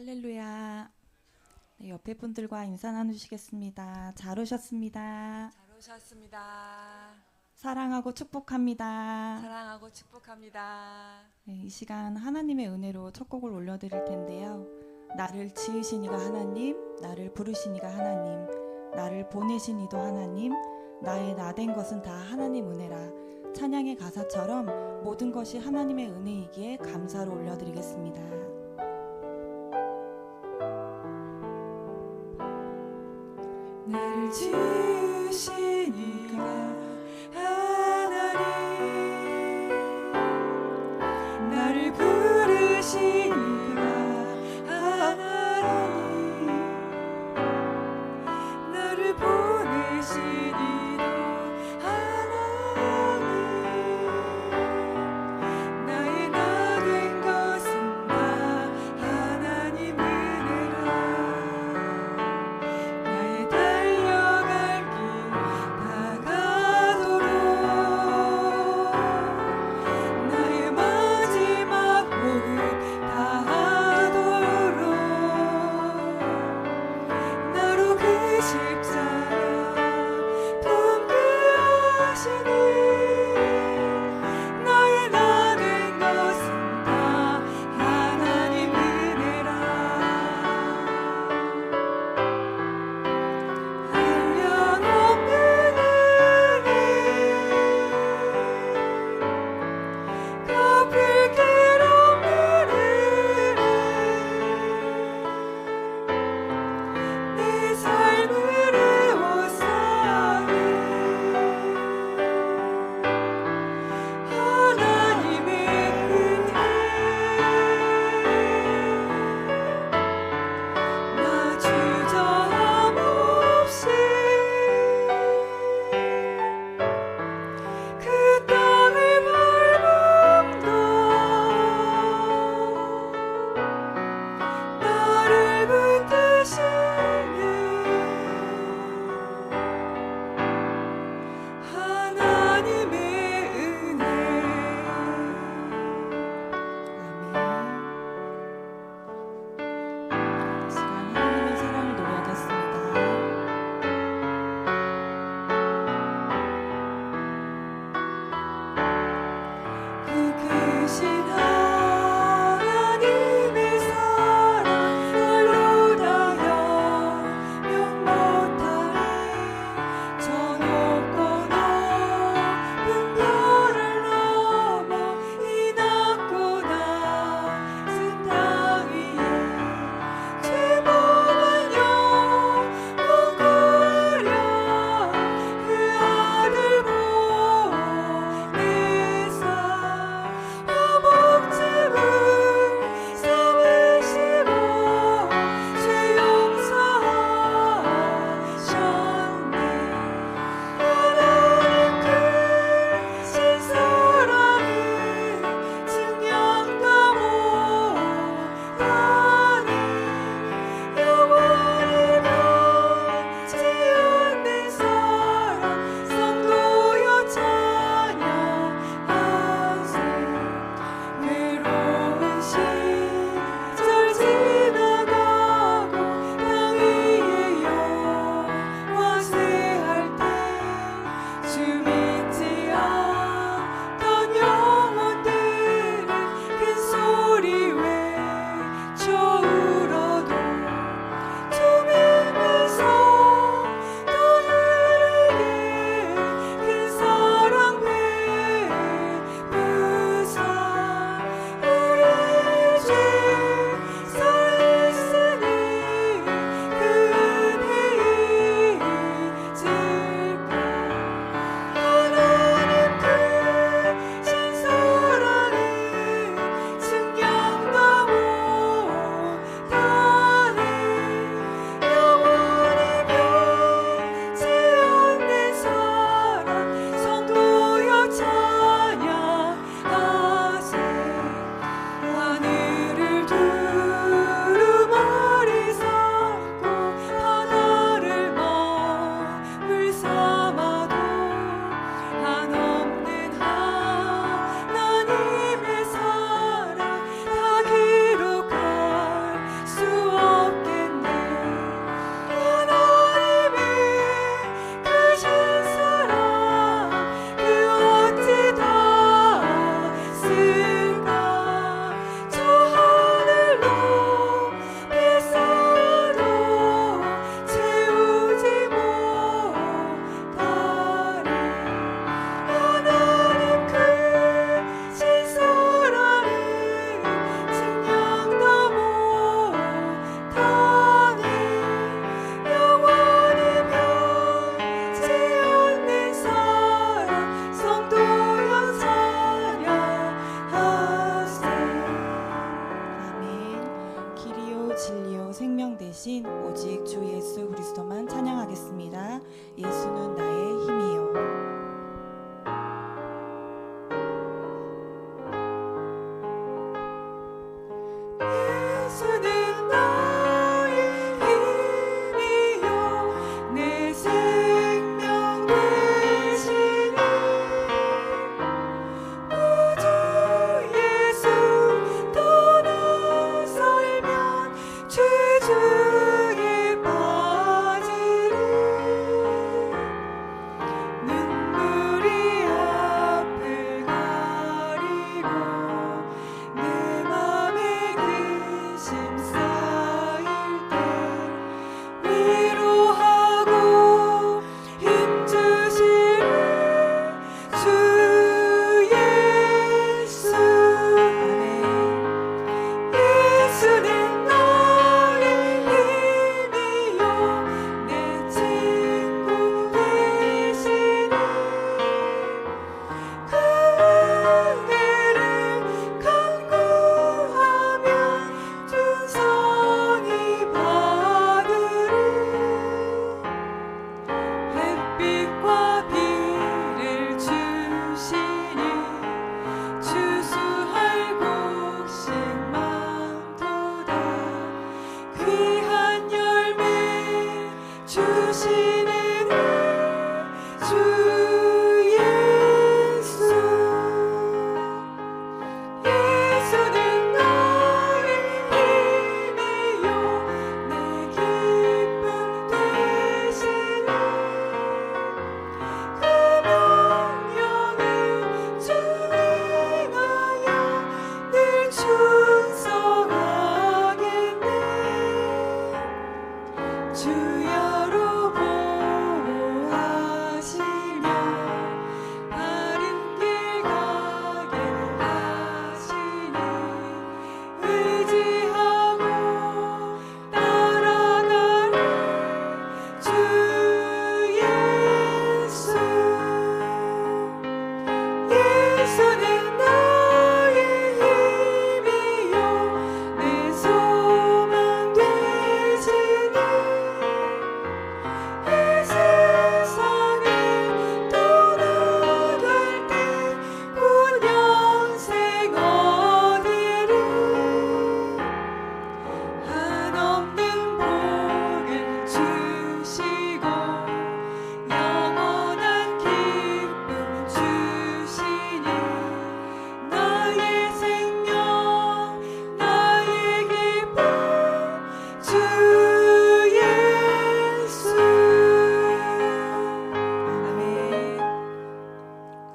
할렐루야. 네, 옆에 분들과 인사 나누시겠습니다. 잘 오셨습니다. 잘 오셨습니다. 사랑하고 축복합니다. 사랑하고 축복합니다. 네, 이 시간 하나님의 은혜로 첫 곡을 올려드릴 텐데요. 나를 지으신 이가 하나님, 나를 부르신 이가 하나님, 나를 보내신 이도 하나님, 나의 나된 것은 다 하나님 은혜라. 찬양의 가사처럼 모든 것이 하나님의 은혜이기에 감사로 올려드리겠습니다. 나를 지으신 이가 하나님, 나를 부르신 이가 하나님, 나를 보내신 이도 하나님, 나의 나 된 것은 다 하나님 은혜라. 나의 달려갈 길 다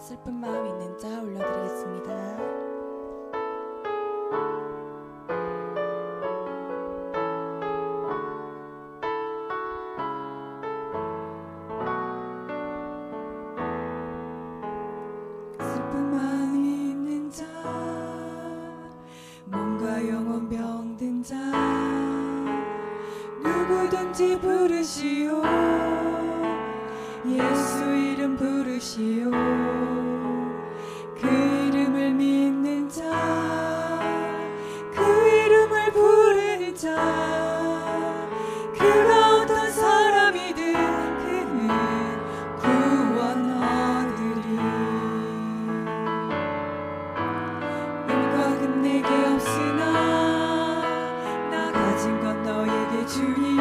슬픈 마음 있는 자 올려드리겠습니다. 슬픈 마음 있는 자, 몸과 영혼 병든 자, 누구든지 부르시오. 예수 이름 부르시오. 그 이름을 믿는 자, 그 이름을 부르는 자, 그가 어떤 사람이든 그는 구원 얻으리. 은과 금 내게 없으나 나 가진 건 너에게 주니.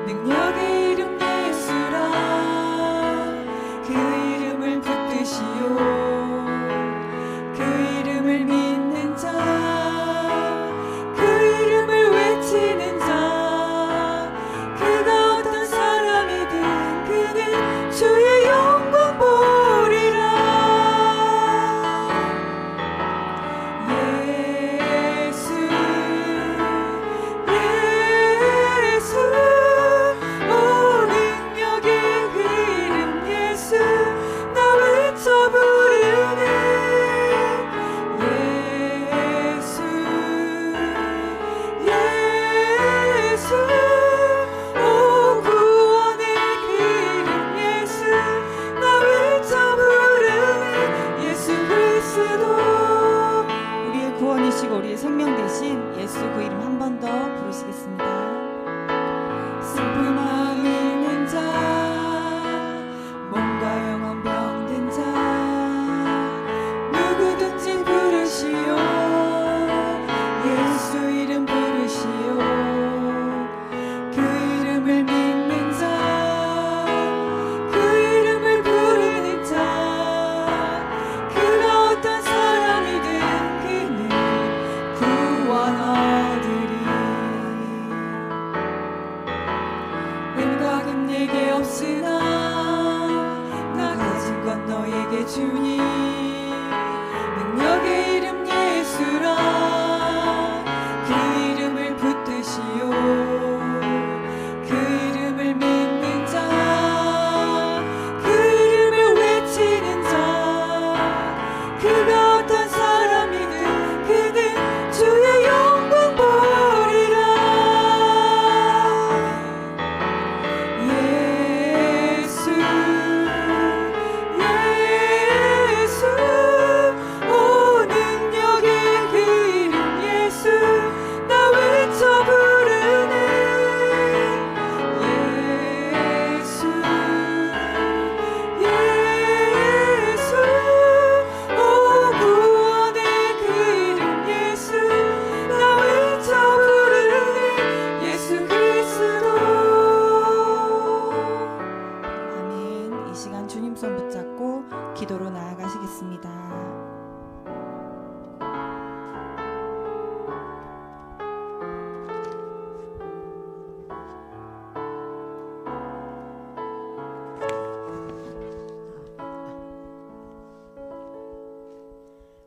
능력의 이름 예수라. 그 이름을 붙드시오. 그 이름을 믿는 자, 그 이름을 외치는 자, 그가 어떤 사람이든 그는 주의 영광 보리라. 예수 예수, 오 능력의 그 이름 예수, 나 외쳐 부르네. 예수 예수, 오 구원의 그 이름 예수, 나 외쳐 부르네. 예수 그리스도. 우리의 구원이시고 우리의 생명 되신 예수 그 이름 한 번 더 부르시겠습니다. 슬픈 마음 있는 자, 몸과 영혼 병든 자, 누구든지 부르시오. 예수 이름 부르시오. 그 이름을 믿는 자, 그 이름을 부르는 자, 그가 어떤 사람이든 그는 구원 얻으리. 은과 금 내게 없으나 나 가진 건 너에게 주니. 능력의 이름 예수라. 그 이름을 붙드시오. 그 이름을 믿는 자, 그 이름을 외치는 자, 그가 어떤 사람이든 그는 주의 영광 보리라. 예수 예수, 오 능력의 그 이름 예수, 나 외쳐 부르네. 예수 예수, 오 구원의 그 이름 예수, 나 외쳐 부르네. 예수 그리스도. 아멘. 이 시간 주님 손 붙잡고 기도로 나아가시겠습니다.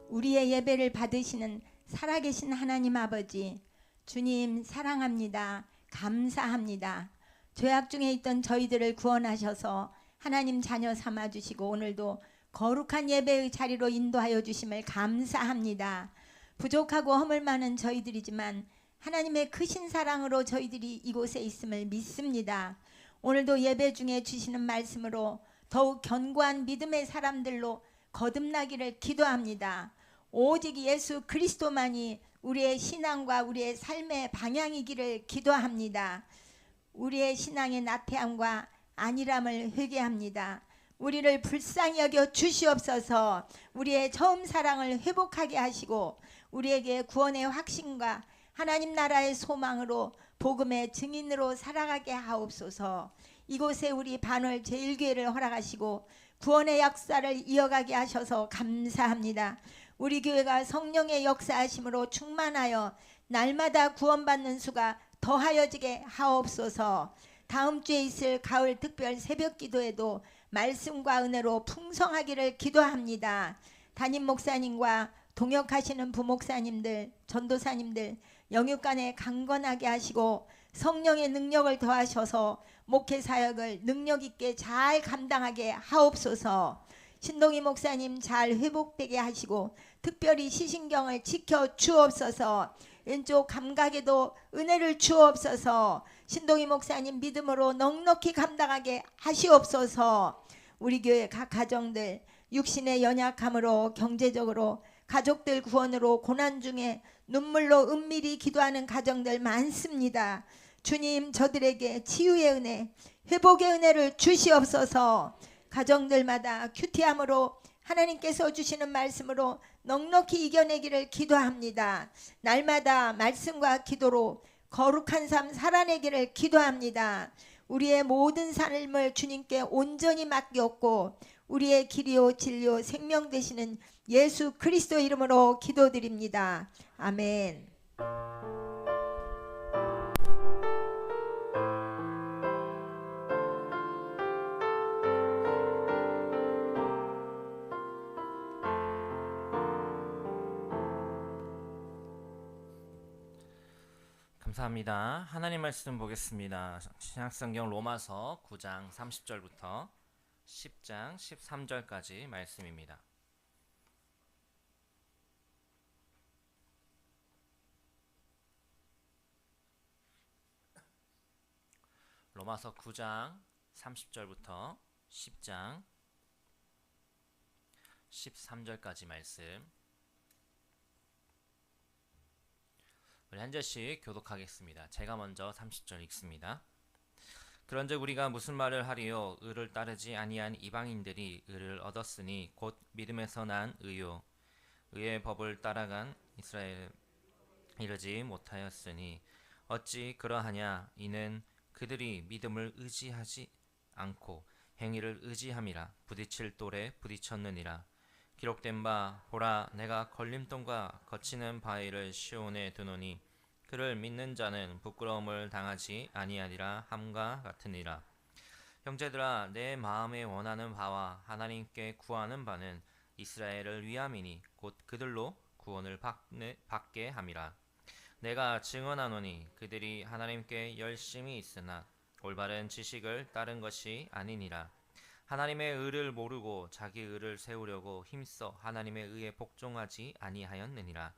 우리의 예배를 받으시는 살아계신 하나님 아버지, 주님 사랑합니다. 감사합니다. 죄악 중에 있던 저희들을 구원하셔서 하나님 자녀 삼아주시고 오늘도 거룩한 예배의 자리로 인도하여 주심을 감사합니다. 부족하고 허물 많은 저희들이지만 하나님의 크신 사랑으로 저희들이 이곳에 있음을 믿습니다. 오늘도 예배 중에 주시는 말씀으로 더욱 견고한 믿음의 사람들로 거듭나기를 기도합니다. 오직 예수 그리스도만이 우리의 신앙과 우리의 삶의 방향이기를 기도합니다. 우리의 신앙의 나태함과 안일함을 회개합니다. 우리를 불쌍히 여겨 주시옵소서. 우리의 처음 사랑을 회복하게 하시고 우리에게 구원의 확신과 하나님 나라의 소망으로 복음의 증인으로 살아가게 하옵소서. 이곳에 우리 반월 제1교회를 허락하시고 구원의 역사를 이어가게 하셔서 감사합니다. 우리 교회가 성령의 역사하심으로 충만하여 날마다 구원받는 수가 더하여지게 하옵소서. 다음 주에 있을 가을 특별 새벽 기도에도 말씀과 은혜로 풍성하기를 기도합니다. 담임 목사님과 동역하시는 부목사님들, 전도사님들 영육간에 강건하게 하시고 성령의 능력을 더하셔서 목회 사역을 능력 있게 잘 감당하게 하옵소서. 신동희 목사님 잘 회복되게 하시고 특별히 시신경을 지켜 주옵소서. 왼쪽 감각에도 은혜를 주옵소서. 신동희 목사님 믿음으로 넉넉히 감당하게 하시옵소서. 우리 교회 각 가정들 육신의 연약함으로 경제적으로 가족들 구원으로 고난 중에 눈물로 은밀히 기도하는 가정들 많습니다. 주님 저들에게 치유의 은혜, 회복의 은혜를 주시옵소서. 가정들마다 큐티함으로 하나님께서 주시는 말씀으로 넉넉히 이겨내기를 기도합니다. 날마다 말씀과 기도로 거룩한 삶 살아내기를 기도합니다. 우리의 모든 삶을 주님께 온전히 맡겼고 우리의 길이요 진리요 생명 되시는 예수 그리스도 이름으로 기도드립니다. 아멘. 감사합니다. 하나님 말씀 보겠습니다. 신약성경 로마서 9장 30절부터 10장 13절까지 말씀입니다. 로마서 9장 30절부터 10장 13절까지 말씀 우리 한 절씩 교독하겠습니다. 제가 먼저 30절 읽습니다. 그런즉 우리가 무슨 말을 하리요? 의를 따르지 아니한 이방인들이 의를 얻었으니 곧 믿음에서 난 의요. 의의 법을 따라간 이스라엘 이르지 못하였으니 어찌 그러하냐? 이는 그들이 믿음을 의지하지 않고 행위를 의지함이라. 부딪힐 돌에 부딪혔느니라. 기록된 바 보라 내가 걸림돌과 거치는 바위를 시온에 두노니 그를 믿는 자는 부끄러움을 당하지 아니하리라 함과 같으니라. 형제들아 내 마음에 원하는 바와 하나님께 구하는 바는 이스라엘을 위함이니 곧 그들로 구원을 받게 함이라. 내가 증언하노니 그들이 하나님께 열심히 있으나 올바른 지식을 따른 것이 아니니라. 하나님의 의를 모르고 자기 의를 세우려고 힘써 하나님의 의에 복종하지 아니하였느니라.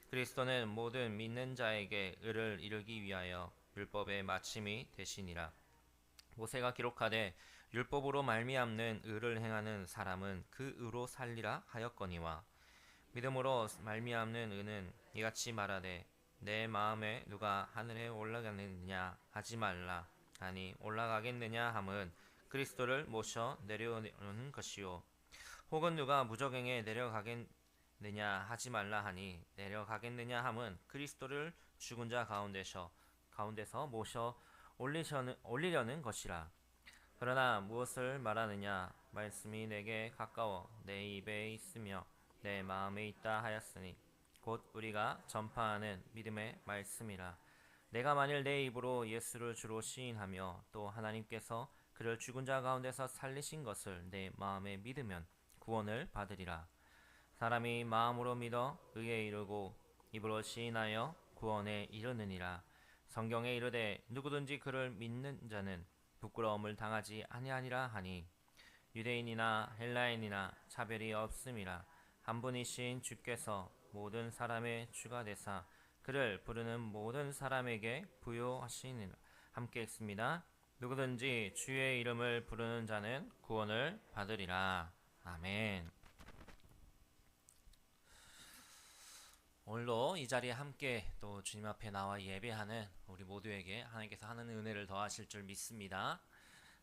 그리스도는 모든 믿는 자에게 의를 이루기 위하여 율법의 마침이 되시니라. 모세가 기록하되 율법으로 말미암는 의를 행하는 사람은 그 의로 살리라 하였거니와 믿음으로 말미암는 의는 이같이 말하되 내 마음에 누가 하늘에 올라가겠느냐 하지 말라 하니 올라가겠느냐 함은 그리스도를 모셔 내려오는 것이요 혹은 누가 무저갱에 내려가겠느냐 하지 말라 하니 내려가겠느냐 함은 그리스도를 죽은 자 가운데서 모셔 올리려는 것이라. 그러나 무엇을 말하느냐? 말씀이 내게 가까워 내 입에 있으며 내 마음에 있다 하였으니 곧 우리가 전파하는 믿음의 말씀이라. 내가 만일 내 입으로 예수를 주로 시인하며 또 하나님께서 그를 죽은 자 가운데서 살리신 것을 내 마음에 믿으면 구원을 받으리라. 사람이 마음으로 믿어 의에 이르고 입으로 시인하여 구원에 이르느니라. 성경에 이르되 누구든지 그를 믿는 자는 부끄러움을 당하지 아니하니라 하니 유대인이나 헬라인이나 차별이 없음이라. 한 분이신 주께서 모든 사람의 주가 되사 그를 부르는 모든 사람에게 부요하시니라. 함께 읽습니다. 누구든지 주의 이름을 부르는 자는 구원을 받으리라. 아멘. 오늘도 이 자리에 함께 또 주님 앞에 나와 예배하는 우리 모두에게 하나님께서 하는 은혜를 더하실 줄 믿습니다.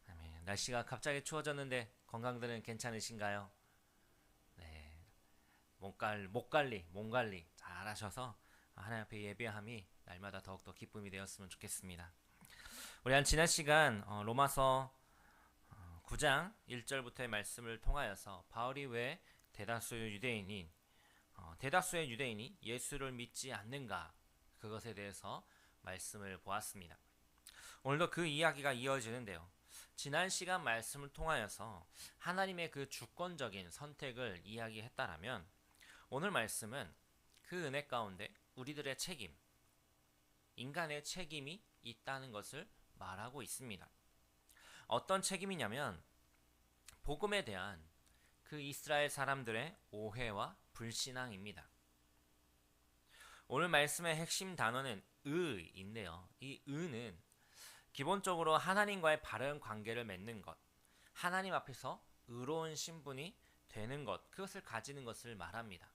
아멘. 날씨가 갑자기 추워졌는데 건강들은 괜찮으신가요? 네. 몸 관리 잘 하셔서 하나님 앞에 예배함이 날마다 더욱더 기쁨이 되었으면 좋겠습니다. 우리 지난 시간 로마서 9장 1절부터의 말씀을 통하여서 바울이 왜 대다수의 유대인이 예수를 믿지 않는가 그것에 대해서 말씀을 보았습니다. 오늘도 그 이야기가 이어지는데요. 지난 시간 말씀을 통하여서 하나님의 그 주권적인 선택을 이야기했다라면 오늘 말씀은 그 은혜 가운데 우리들의 책임, 인간의 책임이 있다는 것을 말하고 있습니다. 어떤 책임이냐면 복음에 대한 그 이스라엘 사람들의 오해와 불신앙입니다. 오늘 말씀의 핵심 단어는 의인데요. 이 의는 기본적으로 하나님과의 바른 관계를 맺는 것, 하나님 앞에서 의로운 신분이 되는 것, 그것을 가지는 것을 말합니다.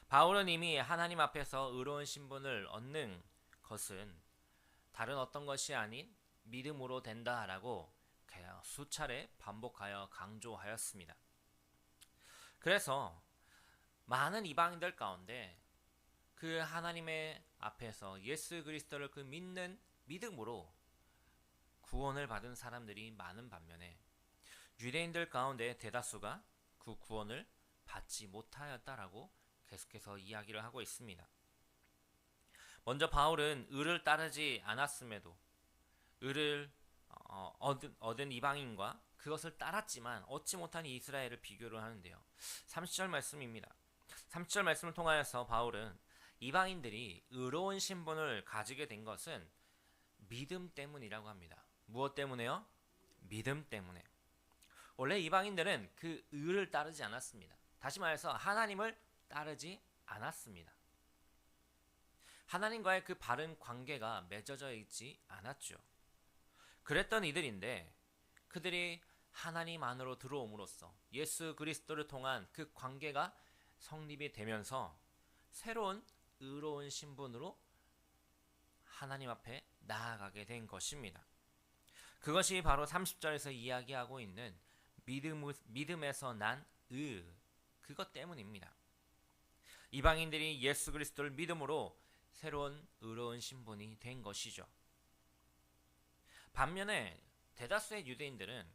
바울은 이미 하나님 앞에서 의로운 신분을 얻는 것은 다른 어떤 것이 아닌 믿음으로 된다라고 수차례 반복하여 강조하였습니다. 그래서 많은 이방인들 가운데 그 하나님의 앞에서 예수 그리스도를 그 믿는 믿음으로 구원을 받은 사람들이 많은 반면에 유대인들 가운데 대다수가 그 구원을 받지 못하였다라고 계속해서 이야기를 하고 있습니다. 먼저 바울은 의를 따르지 않았음에도 의를 얻은 이방인과 그것을 따랐지만 얻지 못한 이스라엘을 비교를 하는데요. 30절 말씀입니다. 30절 말씀을 통하여서 바울은 이방인들이 의로운 신분을 가지게 된 것은 믿음 때문이라고 합니다. 무엇 때문에요? 믿음 때문에. 원래 이방인들은 그 의를 따르지 않았습니다. 다시 말해서 하나님을 따르지 않았습니다. 하나님과의 그 바른 관계가 맺어져 있지 않았죠. 그랬던 이들인데 그들이 하나님 안으로 들어옴으로써 예수 그리스도를 통한 그 관계가 성립이 되면서 새로운 의로운 신분으로 하나님 앞에 나아가게 된 것입니다. 그것이 바로 30절에서 이야기하고 있는 믿음에서 난 의, 그것 때문입니다. 이방인들이 예수 그리스도를 믿음으로 새로운 의로운 신분이 된 것이죠. 반면에 대다수의 유대인들은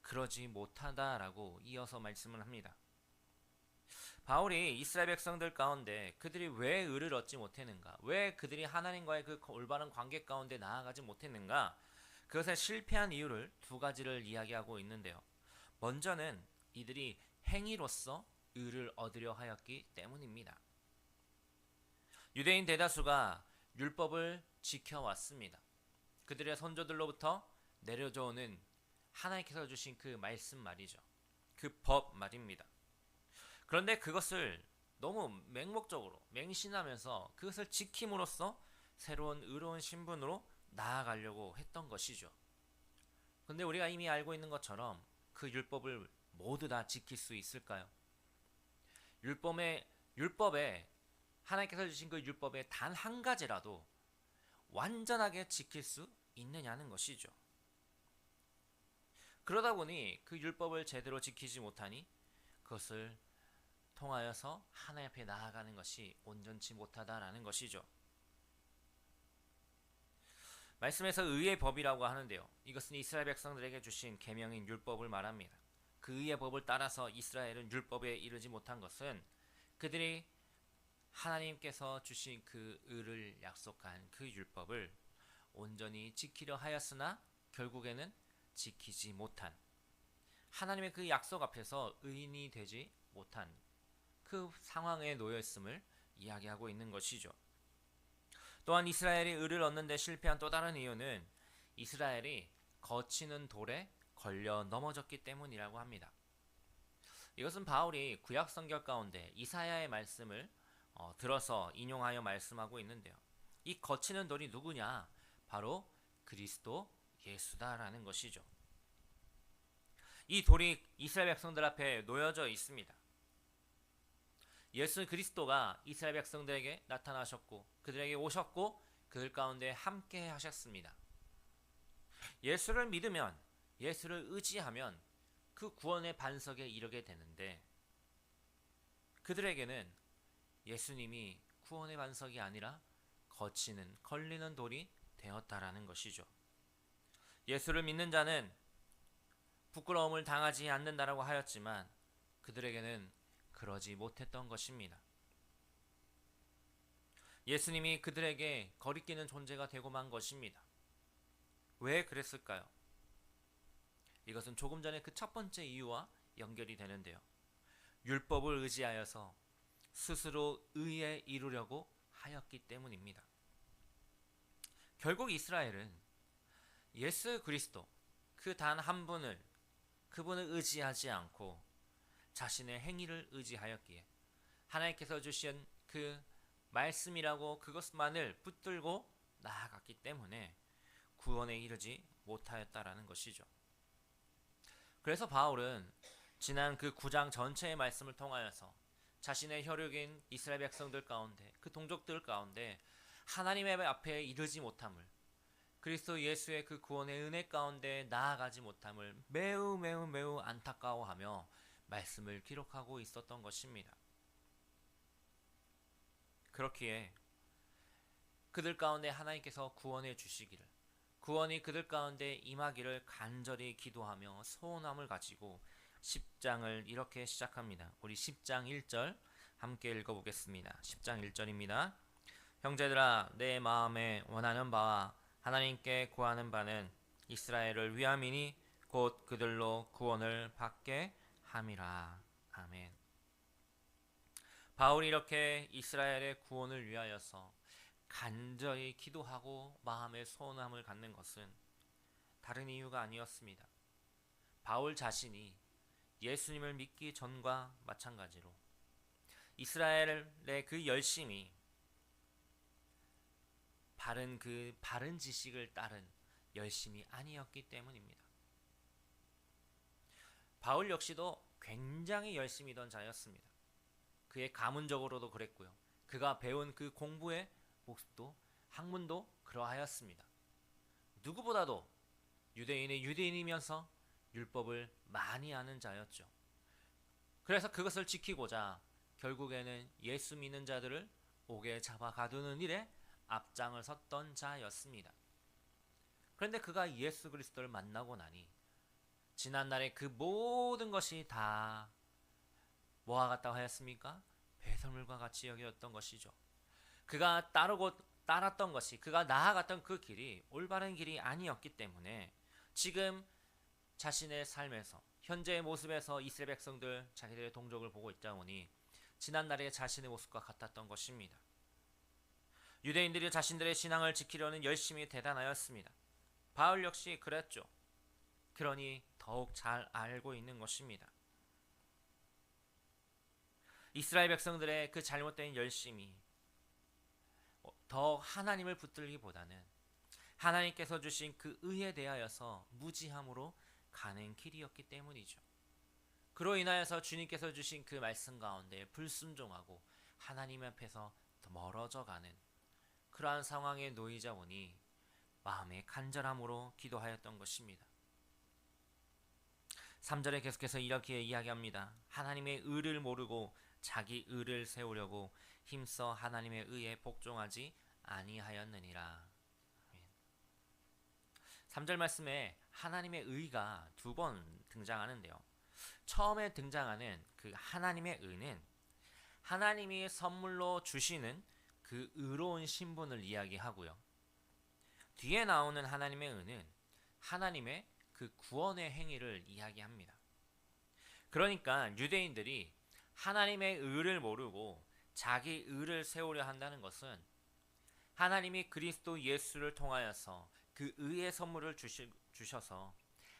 그러지 못하다라고 이어서 말씀을 합니다. 바울이 이스라엘 백성들 가운데 그들이 왜 의를 얻지 못했는가, 왜 그들이 하나님과의 그 올바른 관계 가운데 나아가지 못했는가, 그것에 실패한 이유를 두 가지를 이야기하고 있는데요. 먼저는 이들이 행위로서 의를 얻으려 하였기 때문입니다. 유대인 대다수가 율법을 지켜왔습니다. 그들의 선조들로부터 내려져 오는 하나님께서 주신 그 말씀 말이죠. 그 법 말입니다. 그런데 그것을 너무 맹목적으로 맹신하면서 그것을 지킴으로써 새로운 의로운 신분으로 나아가려고 했던 것이죠. 그런데 우리가 이미 알고 있는 것처럼 그 율법을 모두 다 지킬 수 있을까요? 율법에 하나님께서 주신 그 율법의 단 한 가지라도 완전하게 지킬 수 있느냐는 것이죠. 그러다 보니 그 율법을 제대로 지키지 못하니 그것을 통하여서 하나님 앞에 나아가는 것이 온전치 못하다라는 것이죠. 말씀에서 의의 법이라고 하는데요. 이것은 이스라엘 백성들에게 주신 계명인 율법을 말합니다. 그 의의 법을 따라서 이스라엘은 율법에 이르지 못한 것은 그들이 하나님께서 주신 그 의를 약속한 그 율법을 온전히 지키려 하였으나 결국에는 지키지 못한, 하나님의 그 약속 앞에서 의인이 되지 못한 그 상황에 놓여 있음을 이야기하고 있는 것이죠. 또한 이스라엘이 의를 얻는 데 실패한 또 다른 이유는 이스라엘이 거치는 돌에 걸려 넘어졌기 때문이라고 합니다. 이것은 바울이 구약 성경 가운데 이사야의 말씀을 들어서 인용하여 말씀하고 있는데요. 이 거치는 돌이 누구냐? 바로 그리스도 예수다라는 것이죠. 이 돌이 이스라엘 백성들 앞에 놓여져 있습니다. 예수 그리스도가 이스라엘 백성들에게 나타나셨고 그들에게 오셨고 그들 가운데 함께 하셨습니다. 예수를 믿으면, 예수를 의지하면 그 구원의 반석에 이르게 되는데 그들에게는 예수님이 구원의 반석이 아니라 거치는, 걸리는 돌이 되었다라는 것이죠. 예수를 믿는 자는 부끄러움을 당하지 않는다라고 하였지만 그들에게는 그러지 못했던 것입니다. 예수님이 그들에게 거리끼는 존재가 되고 만 것입니다. 왜 그랬을까요? 이것은 조금 전에 그 첫 번째 이유와 연결이 되는데요. 율법을 의지하여서 스스로 의에 이루려고 하였기 때문입니다. 결국 이스라엘은 예수 그리스도 그 단 한 분을 그분을 의지하지 않고 자신의 행위를 의지하였기에 하나님께서 주신 그 말씀이라고 그것만을 붙들고 나아갔기 때문에 구원에 이르지 못하였다라는 것이죠. 그래서 바울은 지난 그 9장 전체의 말씀을 통하여서 자신의 혈육인 이스라엘 백성들 가운데 그 동족들 가운데 하나님의 앞에 이르지 못함을 그리스도 예수의 그 구원의 은혜 가운데 나아가지 못함을 매우 안타까워하며 말씀을 기록하고 있었던 것입니다. 그렇기에 그들 가운데 하나님께서 구원해 주시기를 구원이 그들 가운데 임하기를 간절히 기도하며 소원함을 가지고 10장을 이렇게 시작합니다. 우리 10장 1절 함께 읽어보겠습니다. 10장 1절입니다. 형제들아 내 마음에 원하는 바와 하나님께 구하는 바는 이스라엘을 위함이니 곧 그들로 구원을 받게 함이라. 아멘. 바울이 이렇게 이스라엘의 구원을 위하여서 간절히 기도하고 마음의 소원함을 갖는 것은 다른 이유가 아니었습니다. 바울 자신이 예수님을 믿기 전과 마찬가지로 이스라엘의 그 열심이 바른 지식을 따른 열심이 아니었기 때문입니다. 바울 역시도 굉장히 열심이던 자였습니다. 그의 가문적으로도 그랬고요. 그가 배운 그 공부의 모습도 학문도 그러하였습니다. 누구보다도 유대인의 유대인이면서 율법을 많이 아는 자였죠. 그래서 그것을 지키고자 결국에는 예수 믿는 자들을 옥에 잡아 가두는 일에 앞장을 섰던 자였습니다. 그런데 그가 예수 그리스도를 만나고 나니 지난날의 그 모든 것이 다 뭐와 같다고 하였습니까? 배설물과 같이 여겼던 것이죠. 그가 따랐던 것이 그가 나아갔던 그 길이 올바른 길이 아니었기 때문에 지금 자신의 삶에서 현재의 모습에서 이스라엘 백성들 자기들의 동족을 보고 있다 보니 지난날의 자신의 모습과 같았던 것입니다. 유대인들이 자신들의 신앙을 지키려는 열심이 대단하였습니다. 바울 역시 그랬죠. 그러니 더욱 잘 알고 있는 것입니다. 이스라엘 백성들의 그 잘못된 열심이 더 하나님을 붙들기보다는 하나님께서 주신 그 의에 대하여서 무지함으로 가는 길이었기 때문이죠. 그로 인하여서 주님께서 주신 그 말씀 가운데 불순종하고 하나님 앞에서 더 멀어져 가는 그러한 상황에 놓이자 보니 마음의 간절함으로 기도하였던 것입니다. 3절에 계속해서 이렇게 이야기합니다. 하나님의 의를 모르고 자기 의를 세우려고 힘써 하나님의 의에 복종하지 아니하였느니라. 3절 말씀에 하나님의 의가 2번 등장하는데요. 처음에 등장하는 그 하나님의 의는 하나님이 선물로 주시는 그 의로운 신분을 이야기하고요. 뒤에 나오는 하나님의 의는 하나님의 그 구원의 행위를 이야기합니다. 그러니까 유대인들이 하나님의 의를 모르고 자기 의를 세우려 한다는 것은 하나님이 그리스도 예수를 통하여서 그 의의 선물을 주셔서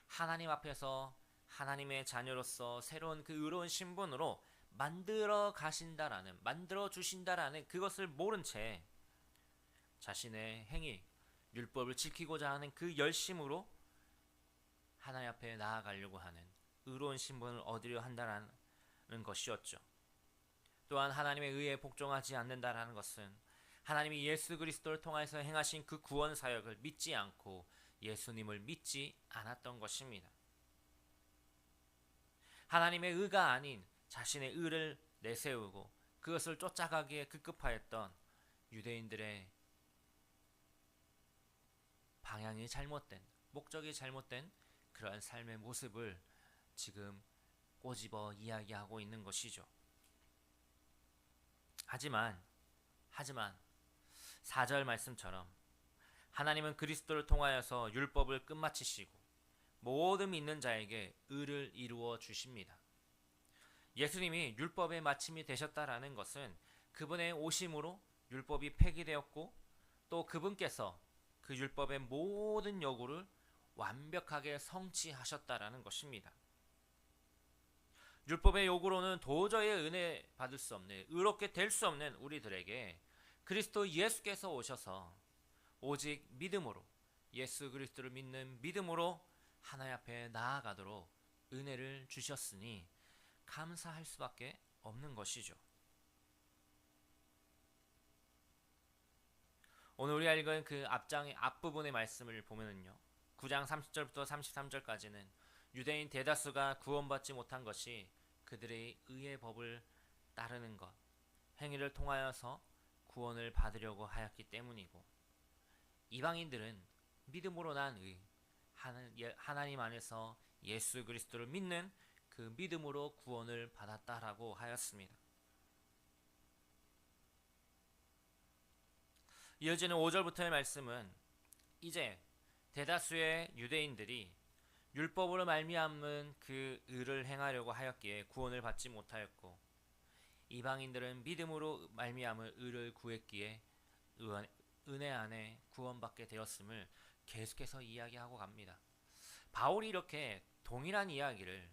하나님 앞에서 하나님의 자녀로서 새로운 그 의로운 신분으로 만들어 주신다라는 그것을 모른 채 자신의 행위, 율법을 지키고자 하는 그 열심으로 하나님 앞에 나아가려고 하는 의로운 신분을 얻으려 한다라는 것이었죠. 또한 하나님의 의에 복종하지 않는다라는 것은 하나님이 예수 그리스도를 통해서 행하신 그 구원 사역을 믿지 않고 예수님을 믿지 않았던 것입니다. 하나님의 의가 아닌 자신의 의를 내세우고 그것을 쫓아가기에 급급하였던 유대인들의 방향이 잘못된, 목적이 잘못된 그러한 삶의 모습을 지금 꼬집어 이야기하고 있는 것이죠. 하지만 4절 말씀처럼 하나님은 그리스도를 통하여서 율법을 끝마치시고 모든 믿는 자에게 의를 이루어 주십니다. 예수님이 율법의 마침이 되셨다라는 것은 그분의 오심으로 율법이 폐기되었고 또 그분께서 그 율법의 모든 요구를 완벽하게 성취하셨다라는 것입니다. 율법의 요구로는 도저히 은혜 받을 수 없는, 의롭게 될 수 없는 우리들에게 그리스도 예수께서 오셔서 오직 믿음으로, 예수 그리스도를 믿는 믿음으로 하나님 앞에 나아가도록 은혜를 주셨으니 감사할 수밖에 없는 것이죠. 오늘 우리가 읽은 그 앞부분의 말씀을 보면은요, 9장 30절부터 33절까지는 유대인 대다수가 구원받지 못한 것이 그들의 의의 법을 따르는 것, 행위를 통하여서 구원을 받으려고 하였기 때문이고, 이방인들은 믿음으로 난 의, 하나님 안에서 예수 그리스도를 믿는 그 믿음으로 구원을 받았다라고 하였습니다. 이어지는 5절부터의 말씀은 이제 대다수의 유대인들이 율법으로 말미암은 그 의를 행하려고 하였기에 구원을 받지 못하였고, 이방인들은 믿음으로 말미암은 의를 구했기에 은혜 안에 구원받게 되었음을 계속해서 이야기하고 갑니다. 바울이 이렇게 동일한 이야기를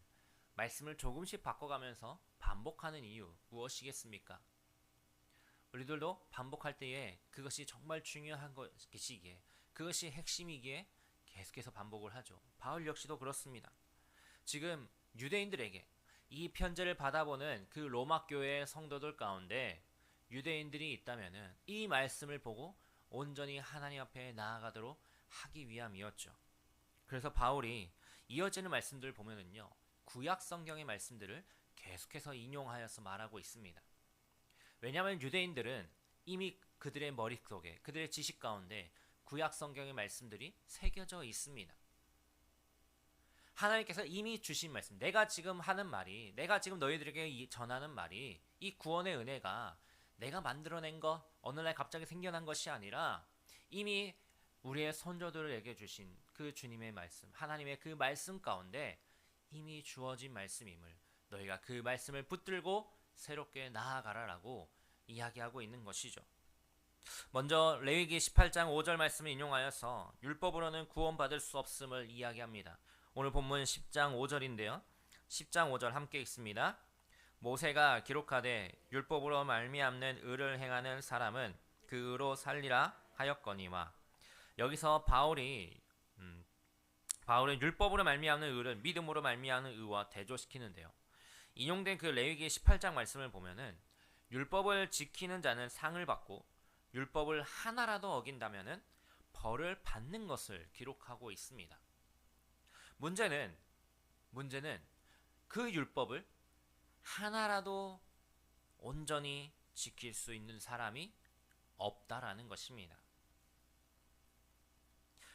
말씀을 조금씩 바꿔가면서 반복하는 이유 무엇이겠습니까? 우리들도 반복할 때에 그것이 정말 중요한 것이기에, 그것이 핵심이기에 계속해서 반복을 하죠. 바울 역시도 그렇습니다. 지금 유대인들에게 이 편지를 받아보는 그 로마 교회의 성도들 가운데 유대인들이 있다면은 이 말씀을 보고 온전히 하나님 앞에 나아가도록 하기 위함이었죠. 그래서 바울이 이어지는 말씀들을 보면은요, 구약 성경의 말씀들을 계속해서 인용하여서 말하고 있습니다. 왜냐하면 유대인들은 이미 그들의 머릿속에, 그들의 지식 가운데 구약 성경의 말씀들이 새겨져 있습니다. 하나님께서 이미 주신 말씀, 내가 지금 하는 말이, 내가 지금 너희들에게 전하는 말이, 이 구원의 은혜가 내가 만들어낸 것, 어느 날 갑자기 생겨난 것이 아니라 이미 우리의 선조들에게 주신 그 주님의 말씀, 하나님의 그 말씀 가운데 이미 주어진 말씀임을, 너희가 그 말씀을 붙들고 새롭게 나아가라라고 이야기하고 있는 것이죠. 먼저 레위기 18장 5절 말씀을 인용하여서 율법으로는 구원받을 수 없음을 이야기합니다. 오늘 본문 10장 5절인데요. 10장 5절 함께 읽습니다. 모세가 기록하되 율법으로 말미암는 의를 행하는 사람은 그 의로 살리라 하였거니와, 여기서 바울이 율법으로 말미암는 의를 믿음으로 말미암는 의와 대조시키는데요. 인용된 그 레위기 18장 말씀을 보면은 율법을 지키는 자는 상을 받고 율법을 하나라도 어긴다면은 벌을 받는 것을 기록하고 있습니다. 문제는 그 율법을 하나라도 온전히 지킬 수 있는 사람이 없다라는 것입니다.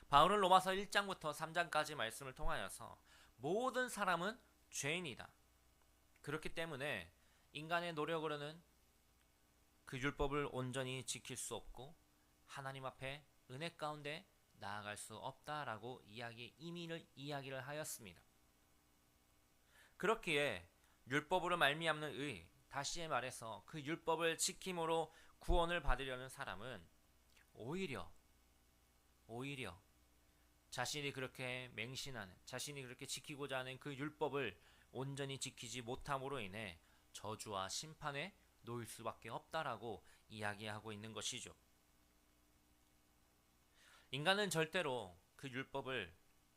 바울은 로마서 1장부터 3장까지 말씀을 통하여서 모든 사람은 죄인이다, 그렇기 때문에 인간의 노력으로는 그 율법을 온전히 지킬 수 없고 하나님 앞에 은혜 가운데 나아갈 수 없다라고 이야기를 하였습니다. 그렇기에 율법으로 말미암는 의, 다시 말해서 그 율법을 지킴으로 구원을 받으려는 사람은 오히려 자신이 그렇게 맹신하는, 자신이 그렇게 지키고자 하는 그 율법을 온전히 지키지 못함으로 인해 저주와 심판에 놓일 수밖에 없다라고 이야기하고 있는 것이죠. 인간은 절대로 그 율법을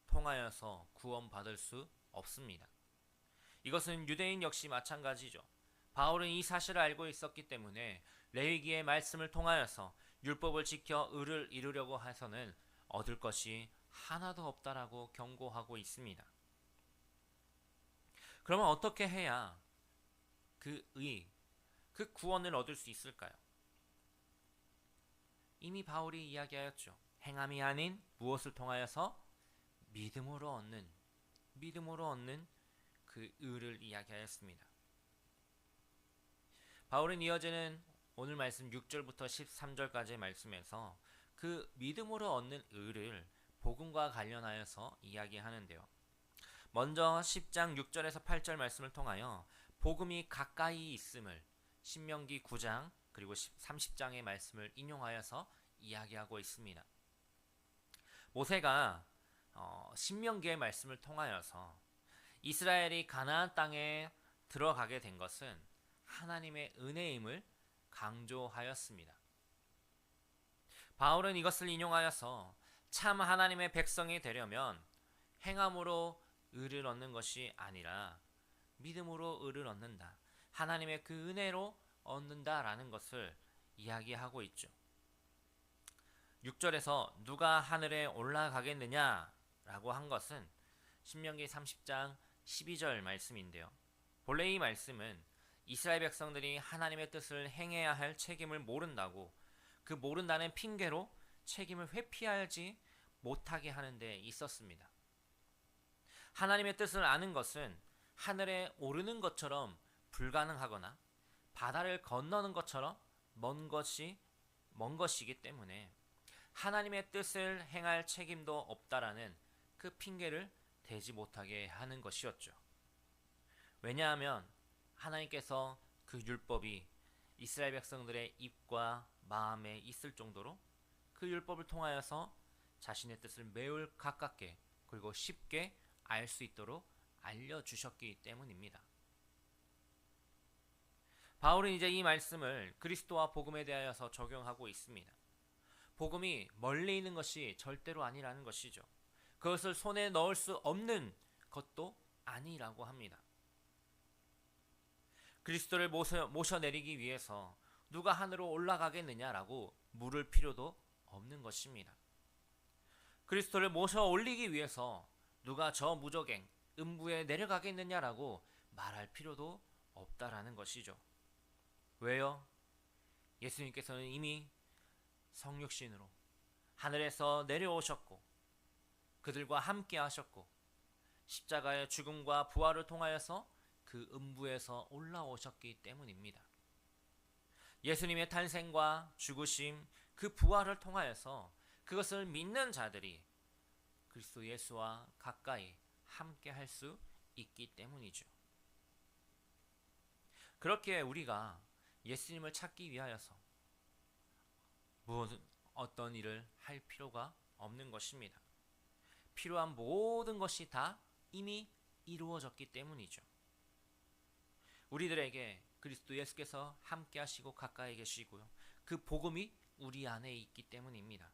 통하여서 구원받을 수 없습니다. 이것은 유대인 역시 마찬가지죠. 바울은 이 사실을 알고 있었기 때문에 레위기의 말씀을 통하여서 율법을 지켜 의를 이루려고 해서는 얻을 것이 하나도 없다라고 경고하고 있습니다. 그러면 어떻게 해야 그 구원을 얻을 수 있을까요? 이미 바울이 이야기하였죠. 행함이 아닌 무엇을 통하여서 믿음으로 얻는 그 의를 이야기하였습니다. 바울은 이어지는 오늘 말씀 6절부터 13절까지의 말씀에서 그 믿음으로 얻는 의를 복음과 관련하여서 이야기하는데요. 먼저 10장 6절에서 8절 말씀을 통하여 복음이 가까이 있음을 신명기 9장 그리고 30장의 말씀을 인용하여서 이야기하고 있습니다. 모세가 신명기의 말씀을 통하여서 이스라엘이 가나안 땅에 들어가게 된 것은 하나님의 은혜임을 강조하였습니다. 바울은 이것을 인용하여서 참 하나님의 백성이 되려면 행함으로 의를 얻는 것이 아니라 믿음으로 의를 얻는다. 하나님의 그 은혜로 얻는다라는 것을 이야기하고 있죠. 6절에서 누가 하늘에 올라가겠느냐라고 한 것은 신명기 30장 12절 말씀인데요. 본래 이 말씀은 이스라엘 백성들이 하나님의 뜻을 행해야 할 책임을 모른다고 그 모른다는 핑계로 책임을 회피하지 못하게 하는 데 있었습니다. 하나님의 뜻을 아는 것은 하늘에 오르는 것처럼 불가능하거나 바다를 건너는 것처럼 먼 것이기 때문에 하나님의 뜻을 행할 책임도 없다라는 그 핑계를 대지 못하게 하는 것이었죠. 왜냐하면 하나님께서 그 율법이 이스라엘 백성들의 입과 마음에 있을 정도로 그 율법을 통하여서 자신의 뜻을 매우 가깝게 그리고 쉽게 알 수 있도록 알려주셨기 때문입니다. 바울은 이제 이 말씀을 그리스도와 복음에 대하여서 적용하고 있습니다. 복음이 멀리 있는 것이 절대로 아니라는 것이죠. 그것을 손에 넣을 수 없는 것도 아니라고 합니다. 그리스도를 모셔내리기 위해서 누가 하늘로 올라가겠느냐라고 물을 필요도 없는 것입니다. 그리스도를 모셔 올리기 위해서 누가 저 무저갱 음부에 내려가겠느냐라고 말할 필요도 없다라는 것이죠. 왜요? 예수님께서는 이미 성육신으로 하늘에서 내려오셨고 그들과 함께 하셨고 십자가의 죽음과 부활을 통하여서 그 음부에서 올라오셨기 때문입니다. 예수님의 탄생과 죽으심, 그 부활을 통하여서 그것을 믿는 자들이 그리스도 예수와 가까이 함께 할 수 있기 때문이죠. 그렇게 우리가 예수님을 찾기 위하여서 어떤 일을 할 필요가 없는 것입니다. 필요한 모든 것이 다 이미 이루어졌기 때문이죠. 우리들에게 그리스도 예수께서 함께 하시고 가까이 계시고요. 그 복음이 우리 안에 있기 때문입니다.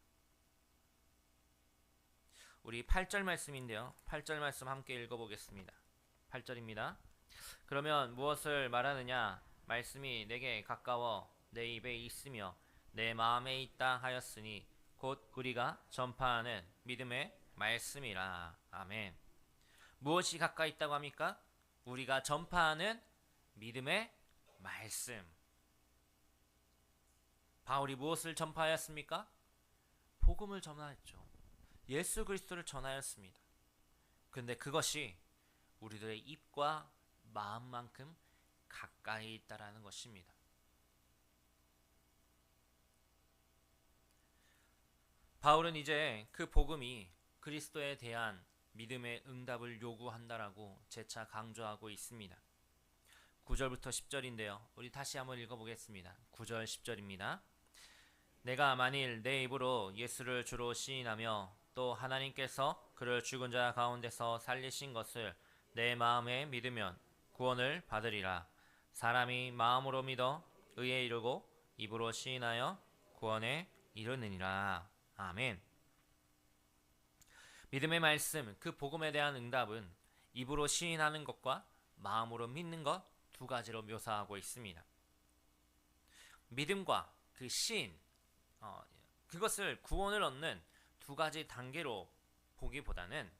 우리 8절 말씀인데요. 8절 말씀 함께 읽어보겠습니다. 8절입니다. 그러면 무엇을 말하느냐? 말씀이 내게 가까워 내 입에 있으며 내 마음에 있다 하였으니 곧 우리가 전파하는 믿음의 말씀이라. 아멘. 무엇이 가까이 있다고 합니까? 우리가 전파하는 믿음의 말씀. 바울이 무엇을 전파하였습니까? 복음을 전하였죠. 예수 그리스도를 전하였습니다. 그런데 그것이 우리들의 입과 마음만큼 가까이 있다라는 것입니다. 바울은 이제 그 복음이 그리스도에 대한 믿음의 응답을 요구한다라고 재차 강조하고 있습니다. 9절부터 10절인데요. 우리 다시 한번 읽어보겠습니다. 9절 10절입니다. 내가 만일 내 입으로 예수를 주로 시인하며 또 하나님께서 그를 죽은 자 가운데서 살리신 것을 내 마음에 믿으면 구원을 받으리라. 사람이 마음으로 믿어 의에 이르고 입으로 시인하여 구원에 이르느니라. 아멘. 믿음의 말씀, 그 복음에 대한 응답은 입으로 시인하는 것과 마음으로 믿는 것 두 가지로 묘사하고 있습니다. 믿음과 그 시인, 그것을 구원을 얻는 두 가지 단계로 보기보다는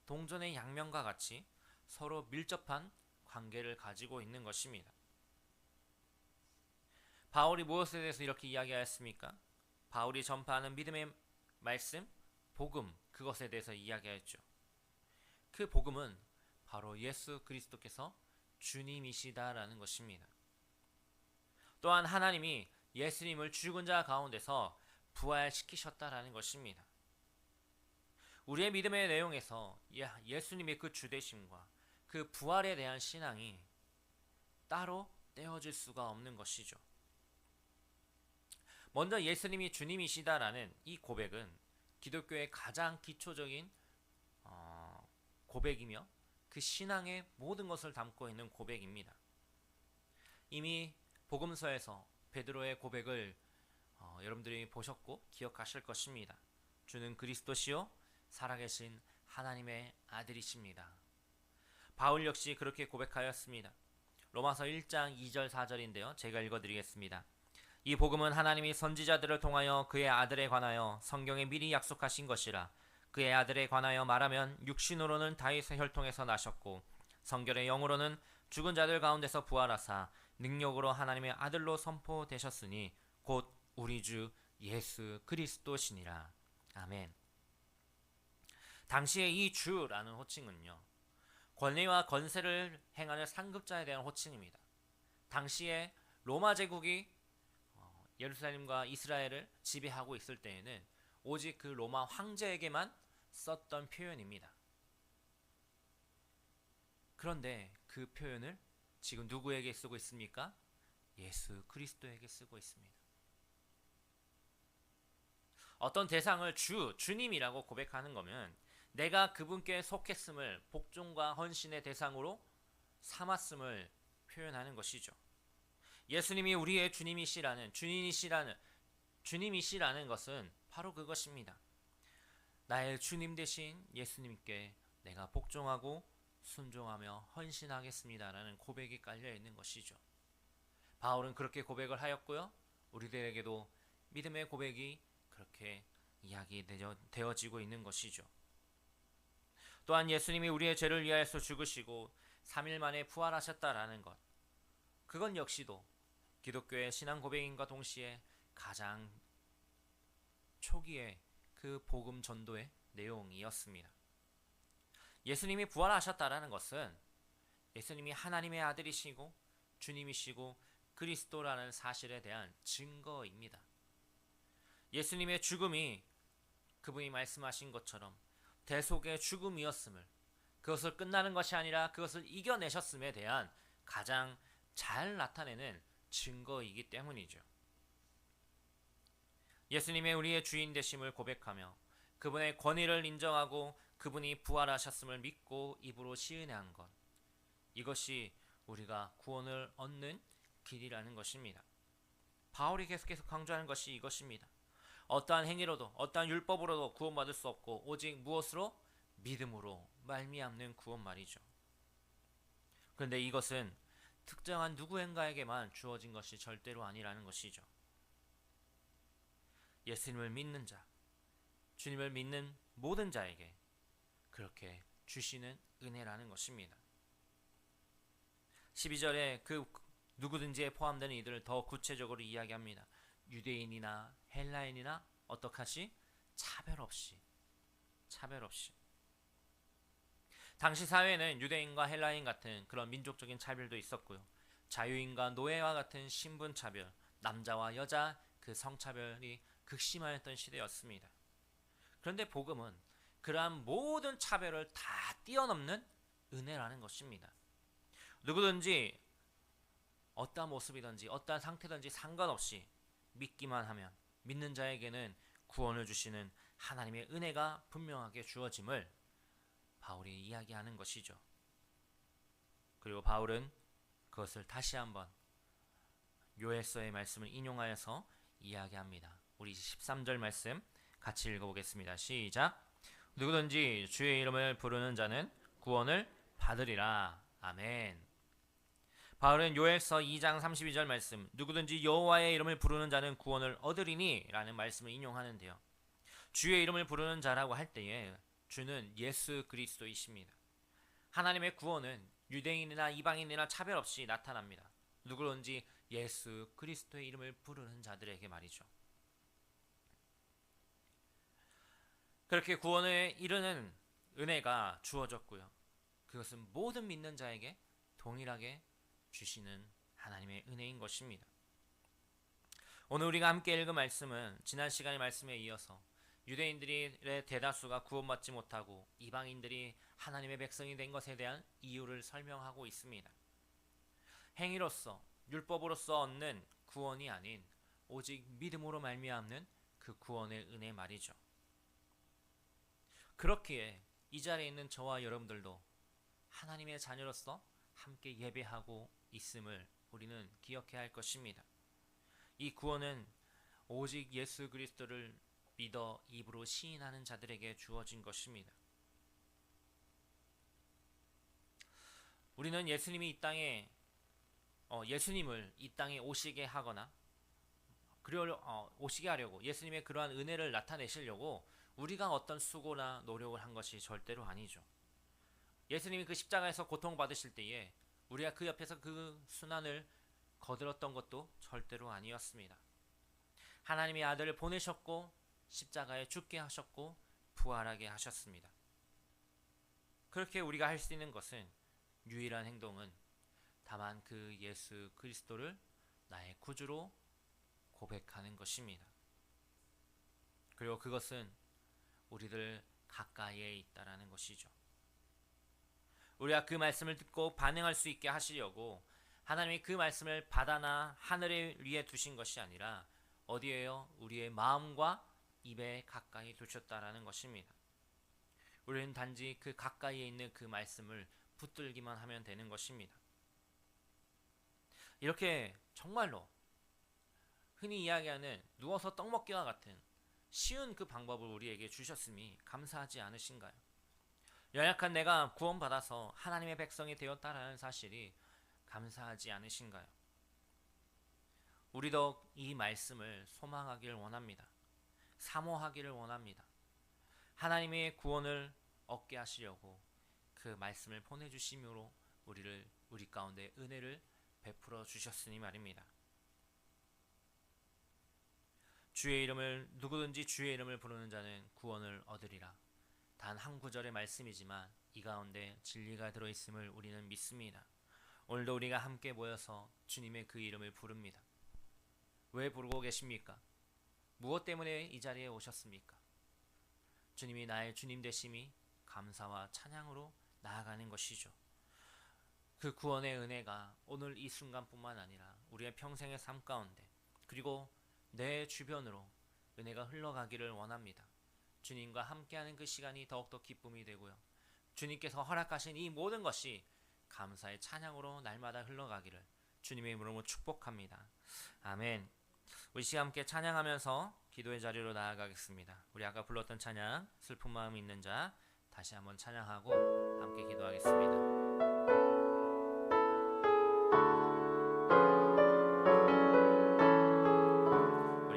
동전의 양면과 같이 서로 밀접한 관계를 가지고 있는 것입니다. 바울이 무엇에 대해서 이렇게 이야기하였습니까? 바울이 전파하는 믿음의 말씀, 복음, 그것에 대해서 이야기하였죠. 그 복음은 바로 예수 그리스도께서 주님이시다라는 것입니다. 또한 하나님이 예수님을 죽은 자 가운데서 부활시키셨다라는 것입니다. 우리의 믿음의 내용에서 예수님의 그 주되심과 그 부활에 대한 신앙이 따로 떼어질 수가 없는 것이죠. 먼저 예수님이 주님이시다라는 이 고백은 기독교의 가장 기초적인 고백이며 그 신앙의 모든 것을 담고 있는 고백입니다. 이미 복음서에서 베드로의 고백을 여러분들이 보셨고 기억하실 것입니다. 주는 그리스도시요 살아계신 하나님의 아들이십니다. 바울 역시 그렇게 고백하였습니다. 로마서 1장 2절 4절인데요. 제가 읽어드리겠습니다. 이 복음은 하나님이 선지자들을 통하여 그의 아들에 관하여 성경에 미리 약속하신 것이라. 그의 아들에 관하여 말하면 육신으로는 다윗의 혈통에서 나셨고 성결의 영으로는 죽은 자들 가운데서 부활하사 능력으로 하나님의 아들로 선포되셨으니 곧 우리 주 예수 그리스도시니라. 아멘. 당시에 이 주라는 호칭은요, 권위와 건세를 행하는 상급자에 대한 호칭입니다. 당시에 로마 제국이 예루살렘과 이스라엘을 지배하고 있을 때에는 오직 그 로마 황제에게만 썼던 표현입니다. 그런데 그 표현을 지금 누구에게 쓰고 있습니까? 예수 그리스도에게 쓰고 있습니다. 어떤 대상을 주님이라고 고백하는 거면 내가 그분께 속했음을 복종과 헌신의 대상으로 삼았음을 표현하는 것이죠. 예수님이 우리의 주님이시라는 것은 바로 그것입니다. 나의 주님 되신 예수님께 내가 복종하고 순종하며 헌신하겠습니다라는 고백이 깔려 있는 것이죠. 바울은 그렇게 고백을 하였고요. 우리들에게도 믿음의 고백이 그렇게 이야기되어지고 있는 것이죠. 또한 예수님이 우리의 죄를 위하여서 죽으시고 3일 만에 부활하셨다라는 것, 그건 역시도 기독교의 신앙 고백인과 동시에 가장 초기의 그 복음 전도의 내용이었습니다. 예수님이 부활하셨다라는 것은 예수님이 하나님의 아들이시고 주님이시고 그리스도라는 사실에 대한 증거입니다. 예수님의 죽음이 그분이 말씀하신 것처럼 대속의 죽음이었음을, 그것을 끝나는 것이 아니라 그것을 이겨내셨음에 대한 가장 잘 나타내는 증거이기 때문이죠. 예수님의 우리의 주인 되심을 고백하며 그분의 권위를 인정하고 그분이 부활하셨음을 믿고 입으로 시인한 것, 이것이 우리가 구원을 얻는 길이라는 것입니다. 바울이 계속해서 강조하는 것이 이것입니다. 어떠한 행위로도 어떠한 율법으로도 구원받을 수 없고 오직 무엇으로? 믿음으로 말미암는 구원 말이죠. 그런데 이것은 특정한 누구인가에게만 주어진 것이 절대로 아니라는 것이죠. 예수님을 믿는 자, 주님을 믿는 모든 자에게 그렇게 주시는 은혜라는 것입니다. 12절에 그 누구든지에 포함되는 이들을 더 구체적으로 이야기합니다. 유대인이나 헬라인이나 어떡하시? 차별 없이. 당시 사회에는 유대인과 헬라인 같은 그런 민족적인 차별도 있었고요. 자유인과 노예와 같은 신분 차별, 남자와 여자 그 성차별이 극심하였던 시대였습니다. 그런데 복음은 그러한 모든 차별을 다 뛰어넘는 은혜라는 것입니다. 누구든지 어떠한 모습이든지 어떠한 상태든지 상관없이 믿기만 하면 믿는 자에게는 구원을 주시는 하나님의 은혜가 분명하게 주어짐을 바울이 이야기하는 것이죠. 그리고 바울은 그것을 다시 한번 요엘서의 말씀을 인용하여서 이야기합니다. 우리 13절 말씀 같이 읽어보겠습니다. 시작. 누구든지 주의 이름을 부르는 자는 구원을 받으리라. 아멘. 바울은 요엘서 2장 32절 말씀, 누구든지 여호와의 이름을 부르는 자는 구원을 얻으리니 라는 말씀을 인용하는데요. 주의 이름을 부르는 자라고 할 때에 주는 예수 그리스도이십니다. 하나님의 구원은 유대인이나 이방인이나 차별 없이 나타납니다. 누구든지 예수 그리스도의 이름을 부르는 자들에게 말이죠. 그렇게 구원에 이르는 은혜가 주어졌고요. 그것은 모든 믿는 자에게 동일하게 주시는 하나님의 은혜인 것입니다. 오늘 우리가 함께 읽은 말씀은 지난 시간의 말씀에 이어서 유대인들의 대다수가 구원받지 못하고 이방인들이 하나님의 백성이 된 것에 대한 이유를 설명하고 있습니다. 행위로서 율법으로서 얻는 구원이 아닌 오직 믿음으로 말미암는 그 구원의 은혜 말이죠. 그렇기에 이 자리에 있는 저와 여러분들도 하나님의 자녀로서 함께 예배하고 있음을 우리는 기억해야 할 것입니다. 이 구원은 오직 예수 그리스도를 믿어 입으로 시인하는 자들에게 주어진 것입니다. 우리는 예수님을 이 땅에 오시게 하거나 오시게 하려고 예수님의 그러한 은혜를 나타내시려고 우리가 어떤 수고나 노력을 한 것이 절대로 아니죠. 예수님이 그 십자가에서 고통받으실 때에 우리가 그 옆에서 그 순환을 거들었던 것도 절대로 아니었습니다. 하나님의 아들을 보내셨고 십자가에 죽게 하셨고 부활하게 하셨습니다. 그렇게 우리가 할 수 있는 것은 유일한 행동은 다만 그 예수 그리스도를 나의 구주로 고백하는 것입니다. 그리고 그것은 우리들 가까이에 있다라는 것이죠. 우리가 그 말씀을 듣고 반응할 수 있게 하시려고 하나님이 그 말씀을 바다나 하늘 위에 두신 것이 아니라 어디에요? 우리의 마음과 입에 가까이 두셨다라는 것입니다. 우리는 단지 그 가까이에 있는 그 말씀을 붙들기만 하면 되는 것입니다. 이렇게 정말로 흔히 이야기하는 누워서 떡 먹기와 같은 쉬운 그 방법을 우리에게 주셨음이 감사하지 않으신가요? 연약한 내가 구원받아서 하나님의 백성이 되었다라는 사실이 감사하지 않으신가요? 우리도 이 말씀을 소망하기를 원합니다. 사모하기를 원합니다. 하나님의 구원을 얻게 하시려고 그 말씀을 보내주심으로 우리 가운데 은혜를 베풀어 주셨으니 말입니다. 누구든지 주의 이름을 부르는 자는 구원을 얻으리라. 단 한 구절의 말씀이지만 이 가운데 진리가 들어있음을 우리는 믿습니다. 오늘도 우리가 함께 모여서 주님의 그 이름을 부릅니다. 왜 부르고 계십니까? 무엇 때문에 이 자리에 오셨습니까? 주님이 나의 주님 되심이 감사와 찬양으로 나아가는 것이죠. 그 구원의 은혜가 오늘 이 순간뿐만 아니라 우리의 평생의 삶 가운데 그리고 내 주변으로 은혜가 흘러가기를 원합니다. 주님과 함께하는 그 시간이 더욱더 기쁨이 되고요. 주님께서 허락하신 이 모든 것이 감사의 찬양으로 날마다 흘러가기를 주님의 이름으로 축복합니다. 아멘. 우리 시간 함께 찬양하면서 기도의 자리로 나아가겠습니다. 우리 아까 불렀던 찬양 슬픈 마음이 있는 자 다시 한번 찬양하고 함께 기도하겠습니다.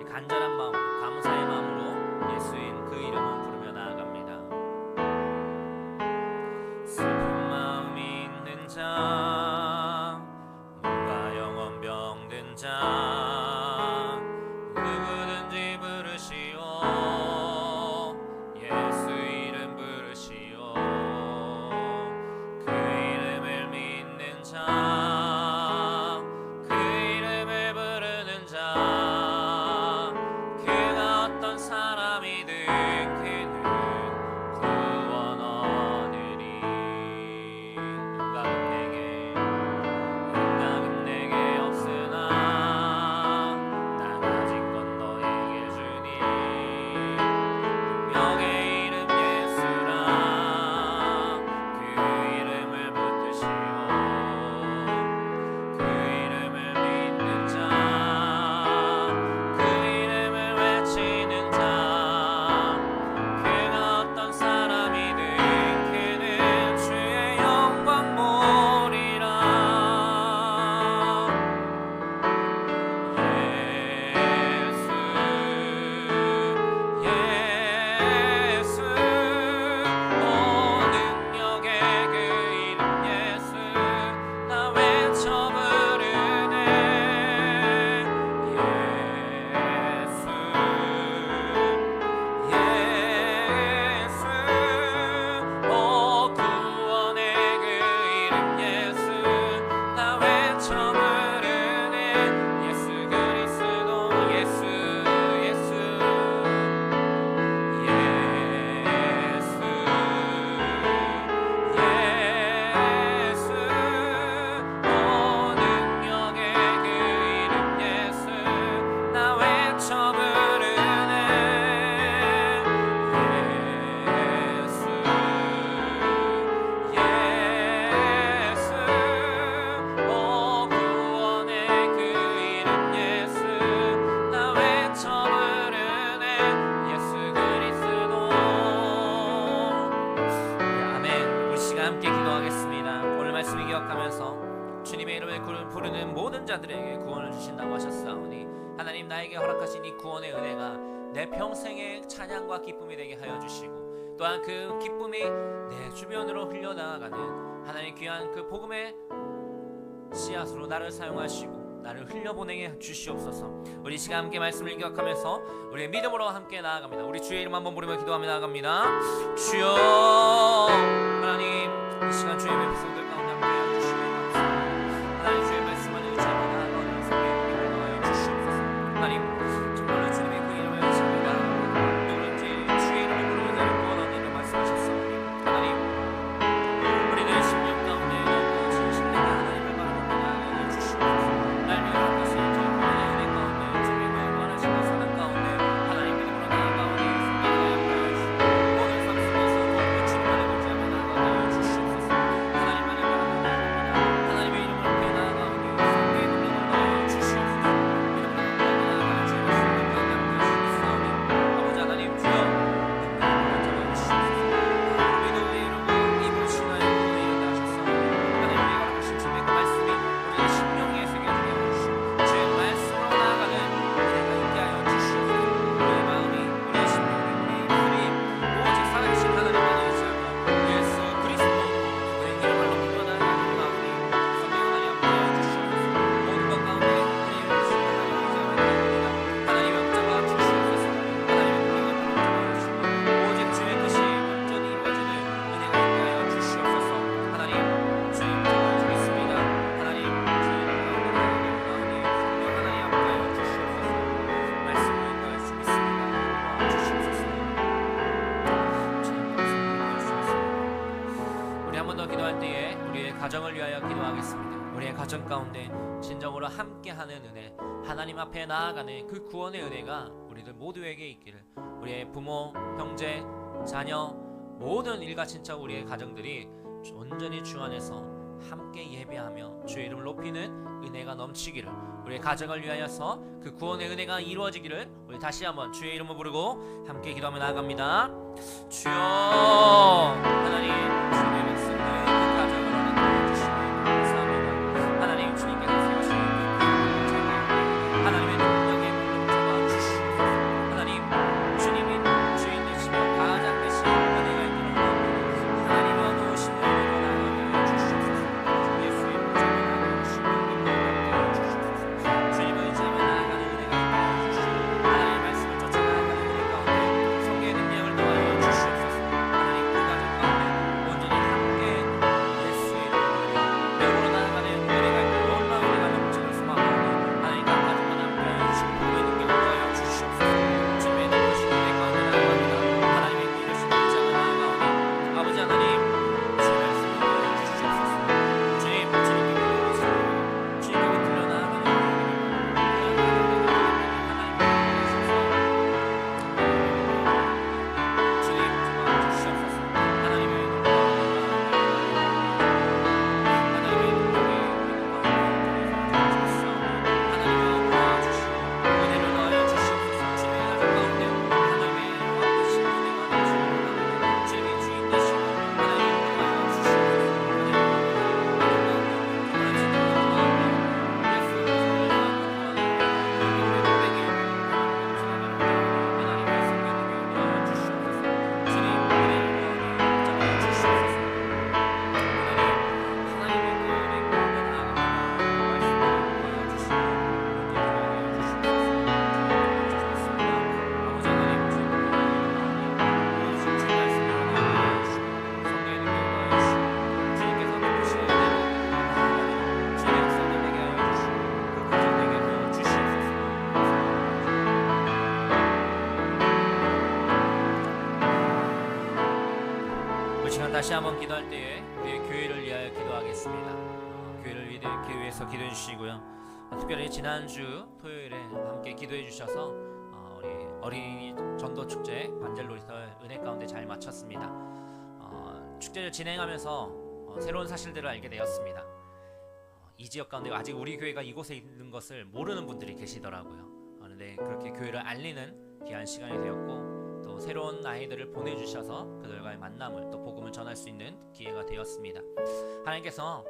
간절한 마음, 감사의 마음으로 예수인 그 이름을 부르며 나아갑니다. 슬픈 마음이 있는 자, 몸과 영혼 병든 자, 누구든지 부르시오. 예수 이름 부르시오. 그 이름을 믿는 자, 그 이름을 부르는 자, 사람이든 그는 구원 얻으리. 응답은 내게 없으나 모든 자들에게 구원을 주신다고 하셨사오니 하나님 나에게 허락하신 이 구원의 은혜가 내 평생의 찬양과 기쁨이 되게 하여 주시고 또한 그 기쁨이 내 주변으로 흘려나가는 하나님 귀한 그 복음의 씨앗으로 나를 사용하시고 나를 흘려보내게 주시옵소서. 우리 시간 함께 말씀을 기억하면서 우리의 믿음으로 함께 나아갑니다. 우리 주의 이름 한번 부르며 기도하며 나아갑니다. 주여 하나님 이 시간 주의 백성들 가운데 함께 해주시기 감사합니다. 하나님 주의 말씀을 의지하며 나아가는 성경의 힘을 넣어 주시옵소서. 하나님 정말로 주님의 그 이름을 의지합니다. 누구든지 주의 이름을 부르는 자를 구원하는 이를 말씀하셨사오니 하나님 우리들 심령 가운데 너무 진실되게 하나님을 바라보며 나아가 주시옵소서. 날 위하신 저 구원의 은혜 가운데 주님의 원하시는 사랑 가운데 하나님 믿음으로 나아가오니 성경의 약하여 주시고 모든 삶 속에서 모든 주님만을 의지하며 나아가여 주시옵소서. 하나님만을 바라보며 나아갑니다. 하나님의 이름을 높여 나아가오니 성경의 능력을 넣어 주시옵소서. 믿음으로 나아가는 주의 말씀을 함께 주시옵소서. 아버지 하나님 주여 능력을 잡아 주시옵소서. 우리도 우리의 이름으로 입을 신하여 구원에 이르게 하셨사오니 하나님의 허락하신 주님의 그 말씀이 우리의 심령에 새겨지게 하여 주시고 주의 말씀으로 나아가는 은혜가 있게 하여 주시옵소서. 우리의 마음이 우리의 심령이 우리의 입술이 오직 살아계신 하나님만 의지하며 예수 그리스도 그의 이름을 높이며 나아가는 마음이 성령 하나님 함께 하여 주시옵소서. 모든 것 가운데 우리의 의심 하나님 의지하며 나아갑니다. 하나님의 붙잡아 주시옵소서. 하나님의 능력을 붙잡아 주시고 오직 주의 뜻이 온전히 이루어지는 은혜가 있게 하여 주시옵소서. 하나님 주님 붙잡아 주겠습니다. 하나님 주님 가운데 나아가는 마음이 성령 하나님 함께 하여 주시옵소서. 말씀을 인도할 수 있습니다. 주시옵소서. 주님 말씀을 인도할 수 있습니다. 우리 한 번 더 기도할 때에 우리의 가정을 위하여 기도하겠습니다. 우리의 가정 가운데 진정으로 함께하는 은혜, 하나님 앞에 나아가는 그 구원의 은혜가 우리들 모두에게 있기를 우리의 부모, 형제, 자녀 모든 일가 친척 우리의 가정들이 온전히 주 안에서 함께 예배하며 주의 이름을 높이는 은혜가 넘치기를 우리의 가정을 위하여서 그 구원의 은혜가 이루어지기를 우리 다시 한번 주의 이름을 부르고 함께 기도하며 나아갑니다. 주여 하나님 주님의 백성들의 그 가정을 허락하여 주시니 감사합니다. 하나님 주님께서 세우신 그 구원을 잡아 하나님의 능력의 물을 잡아 주시옵소서. 하나님 주님이 주인 되시며 가장 되신 은혜가 있기를 원합니다. 하나님의 놓으신 은혜로 나아가여 주시옵소서. 예수의 이름으로 잡아 나아가여 주시옵소서. 주님을 의지하며 나아가는 은혜가 있게 하여 주시옵소서. 하나님의 말씀을 쫓아나아가는 은혜 가운데 성경의 능력을 더하여 주시옵소서. 하나님 그 가정 가운데 온전히 함께 예수의 이름으로 영으로 나아가는 은혜가 있고 놀라운 은혜가 넘치는 소망하오니 하나님 각 가정과 함께 주신 복의 능력을 더하여 주시옵소서. 주님의 높으신 은혜 가운데 나아갑니다. 하나님의 이르신 의지하며 나아가오니 아버지 하나님 주의 말씀을 더하여 주시옵소서. 주님 주님께 기도하시고 주님께 들려 나아가는 다시 한번 기도할 때에 우리의 교회를 위하여 기도하겠습니다. 교회를 위해서 기도해 주시고요. 특별히 지난주 토요일에 함께 기도해 주셔서 우리 어린이 전도 축제 반젤로리터 은혜 가운데 잘 마쳤습니다. 축제를 진행하면서 새로운 사실들을 알게 되었습니다. 이 지역 가운데 아직 우리 교회가 이곳에 있는 것을 모르는 분들이 계시더라고요. 그런데 그렇게 교회를 알리는 귀한 시간이 되었고 또 새로운 아이들을 보내주셔서 그들과의 만남을 또 복음을 전할 수 있는 기회가 되었습니다. 하나님께서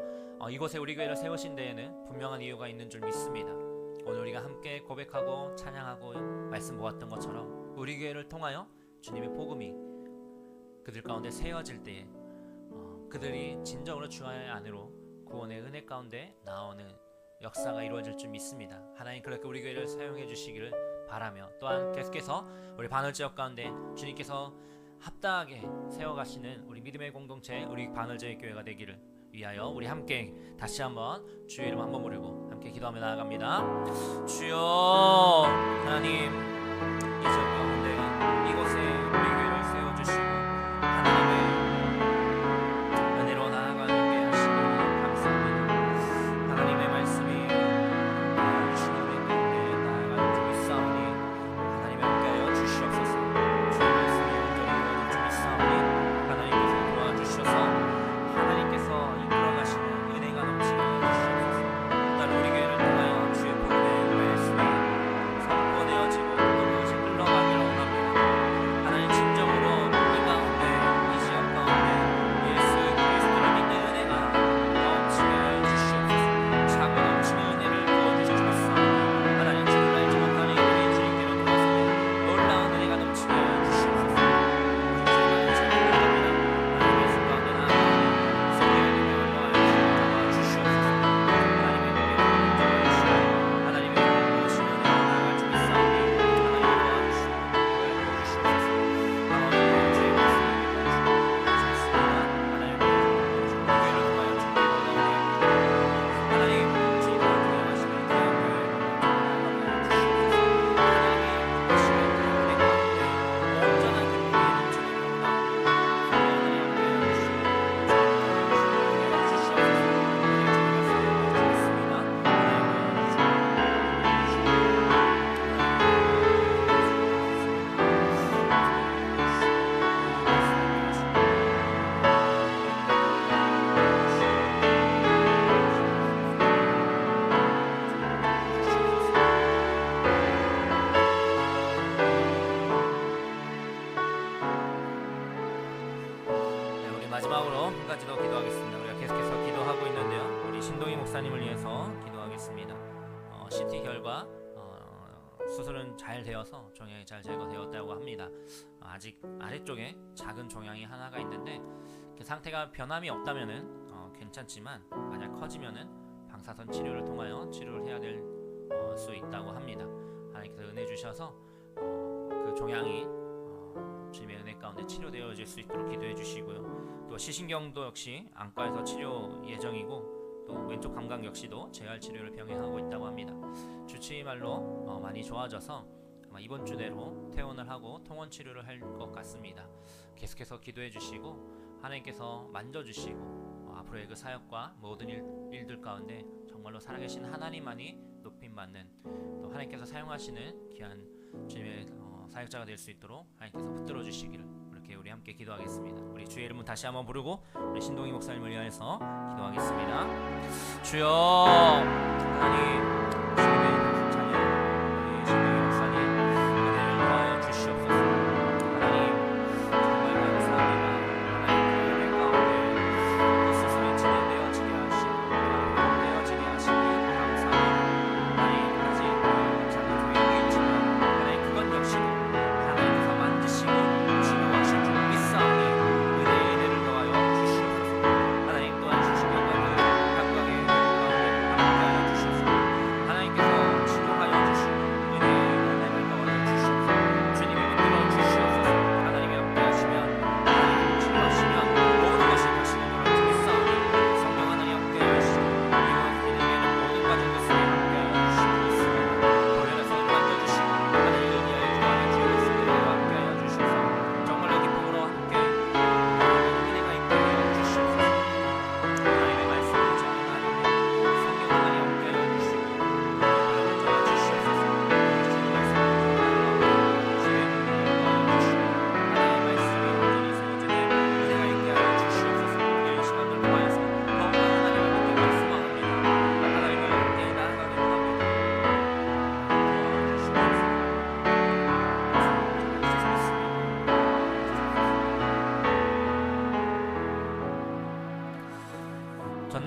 이곳에 우리 교회를 세우신 데에는 분명한 이유가 있는 줄 믿습니다. 오늘 우리가 함께 고백하고 찬양하고 말씀 보았던 것처럼 우리 교회를 통하여 주님의 복음이 그들 가운데 세워질 때에 그들이 진정으로 주의 안으로 구원의 은혜 가운데 나오는 역사가 이루어질 줄 믿습니다. 하나님 그렇게 우리 교회를 사용해 주시기를 바라며 또한 계속해서 우리 반월지역 가운데 주님께서 합당하게 세워가시는 우리 믿음의 공동체 우리 반월지역 교회가 되기를 위하여 우리 함께 다시 한번 주의 이름 한번 부르고 함께 기도하며 나아갑니다. 주여 하나님 이 지역 가운데 이곳에 우리 교회를 세워주시고 하나님의 은혜로 나아가게 하시니 감사합니다. 하나님의 말씀이 주시는 우리 가운데 나아가는 줄 믿사오니 하나님 함께하여 주시옵소서. 주의 말씀이 온전히 이루어질 줄 믿사오니 하나님께서 도와주셔서 하나님께서 이끌어가시는 은혜가 넘치게 해주시옵소서. 또한 우리 교회를 통하여 주의 복음의 말씀이 선포되어지고 또 그것이 흘러가기를 원합니다. 하나님 진정으로 이 가운데 이 지역 가운데 예수 그리스도를 믿는 은혜가 넘치게 해주시옵소서. 차고 넘치는 은혜를 부어주시옵소서. 하나님 주를 알지 못하는 이들이 주님께로 돌아서는 놀라운 은혜가 넘치게 해주시옵소서. 우리 주님을 찬양합니다. 하나님의 수 가운데 나아가 세계의 능력을 더하여 주시옵소서. 하나님의 능력을 인정하시고 하나님의 모으신 은혜로 나아갈 줄 믿사오니 하나님이 도와주시옵소서. 강원도 주의 말씀을 주셨습니다. 하나님 교회를 통하여 주님의 놀라운 하나님 주님과 동행하시는 대한교회 나아가게 주시옵소서. 하나님이 하시는 그 은혜 가운데 온전한 기쁨이 넘치는 영광 성령의 함께 해주시옵소서. 우리 마지막으로 한 가지 더 기도하겠습니다. 우리가 계속해서 기도하고 있는데요. 우리 신동희 목사님을 위해서 기도하겠습니다. CT 결과 수술은 잘 되어서 종양이 잘 제거되었다고 합니다. 아직 아래쪽에 작은 종양이 하나가 있는데 그 상태가 변함이 없다면은 괜찮지만 만약 커지면은 방사선 치료를 통하여 치료를 해야 될 수 있다고 합니다. 하나님께서 은혜 주셔서 그 종양이 주님의 은혜 가운데 치료되어질 수 있도록 기도해 주시고요. 또 시신경도 역시 안과에서 치료 예정이고 또 왼쪽 감각 역시도 재활 치료를 병행하고 있다고 합니다. 주치의말로 많이 좋아져서 아마 이번 주 내로 퇴원을 하고 통원 치료를 할 것 같습니다. 계속해서 기도해 주시고 하나님께서 만져주시고 앞으로의 그 사역과 모든 일들 가운데 정말로 살아계신 하나님만이 높임받는 또 하나님께서 사용하시는 귀한 주님의 사역자가 될 수 있도록 하나님께서 붙들어 주시기를 이렇게 우리 함께 기도하겠습니다. 우리 주의 이름은 다시 한번 부르고 우리 신동희 목사님을 위하여서 기도하겠습니다. 주여 하나님 주님의 자녀 우리 신동희 목사님 은혜를 더하여 주시옵소서. 하나님 정말 감사합니다. 하나님 그 은혜 가운데 이 스스로 진행되어지게 하시고 되어지게 하시니 감사합니다. 하나님 아직 작은 조약이 있지만 하나님 그건 역시도 하나님께서 만드시고 치료하실 줄 믿사오니 은혜를 더하여 주시옵소서. 하나님 또한 주신 영광을 각각의 가운데 함께하여 주시옵소서.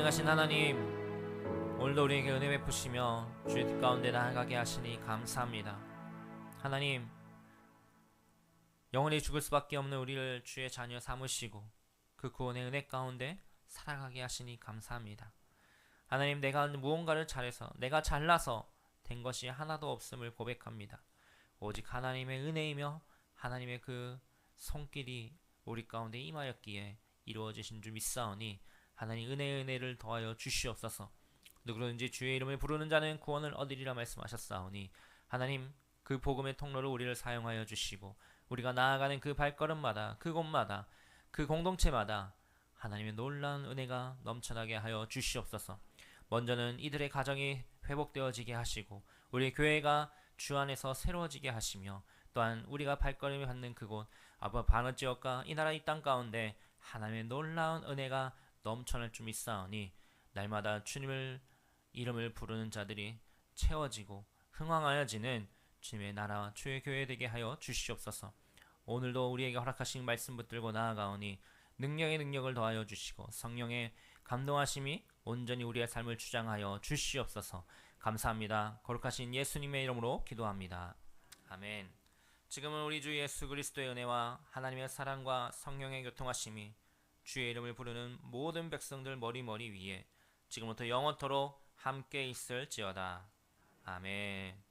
전능하신 하나님, 오늘도 우리에게 은혜 베푸시며 주의 뜻 가운데 나아가게 하시니 감사합니다. 하나님, 영원히 죽을 수밖에 없는 우리를 주의 자녀 삼으시고 그 구원의 은혜 가운데 살아가게 하시니 감사합니다. 하나님, 내가 무언가를 잘해서 내가 잘나서 된 것이 하나도 없음을 고백합니다. 오직 하나님의 은혜이며 하나님의 그 손길이 우리 가운데 임하였기에 이루어지신 줄 믿사오니 하나님 은혜의 은혜를 더하여 주시옵소서. 누구든지 주의 이름을 부르는 자는 구원을 얻으리라 말씀하셨사오니 하나님, 그 복음의 통로로 우리를 사용하여 주시고 우리가 나아가는 그 발걸음마다, 그곳마다, 그 공동체마다 하나님의 놀라운 은혜가 넘쳐나게 하여 주시옵소서. 먼저는 이들의 가정이 회복되어지게 하시고 우리 교회가 주 안에서 새로워지게 하시며 또한 우리가 발걸음을 받는 그곳 아버 바느지역과 이 나라 이 땅 가운데 하나님의 놀라운 은혜가 넘쳐날 줄 믿사오니 날마다 주님을 이름을 부르는 자들이 채워지고 흥왕하여지는 주님의 나라와 주의 교회 되게 하여 주시옵소서. 오늘도 우리에게 허락하신 말씀 붙들고 나아가오니 능력의 능력을 더하여 주시고 성령의 감동하심이 온전히 우리의 삶을 주장하여 주시옵소서. 감사합니다. 거룩하신 예수님의 이름으로 기도합니다. 아멘. 지금은 우리 주 예수 그리스도의 은혜와 하나님의 사랑과 성령의 교통하심이 주의 이름을 부르는 모든 백성들 머리 위에 지금부터 영원토록 함께 있을지어다. 아멘.